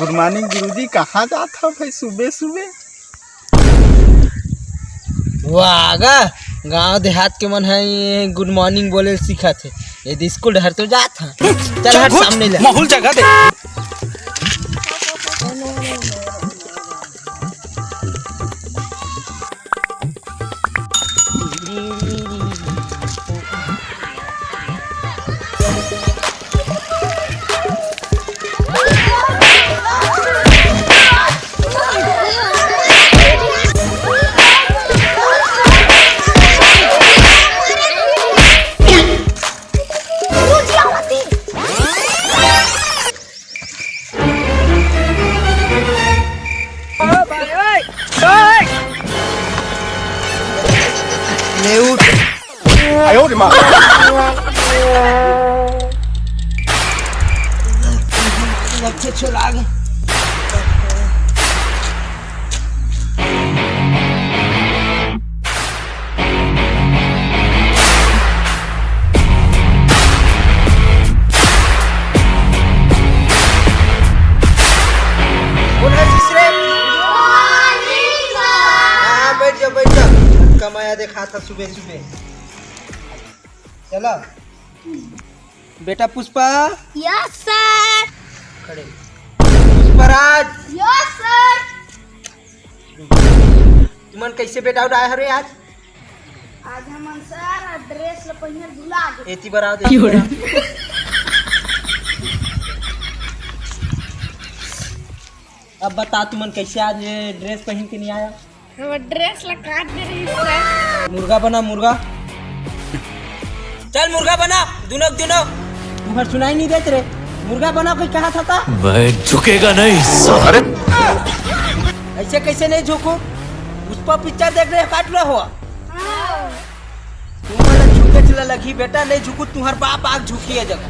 Good morning गुरुजी, कहाँ जाता भाई सुबह सुबह? वागा गांव देहात के मन है ये गुड मॉर्निंग बोले सीखा थे। यदि स्कूल हर तो जात है। चल हट सामने ले माहौल जगह दे। ले उठ। 哎呦我的妈！ लक्ष्य छोड़ा गए। बैठ जा कमाया देखा था सुबह सुबह। चलो बेटा पुष्पा। Yes sir. खड़े पुष्पराज। Yes sir. तुमन कैसे बेटा उड़ाए हरे आज? आज हम सर ड्रेस ल पहिने भुला गए। एती बराव दे। अब बता तुमन कैसे आज ये ड्रेस पहन के नहीं आया? हम ड्रेस ल काट दे रही सर। मुर्गा बना मुर्गा। चल मुर्गा बना दुनक दुनक। तुम्हार सुनाई नहीं देते रे। मुर्गा बना कोई कहा था? मैं झुकेगा नहीं सारे। ऐसे कैसे नहीं झुकू? उस पर पिक्चर देख रहे काट रहे हो। तुम्हारा झुके चला लगी बेटा, नहीं झुकू तुम्हार बाप आग झुकी है जगह।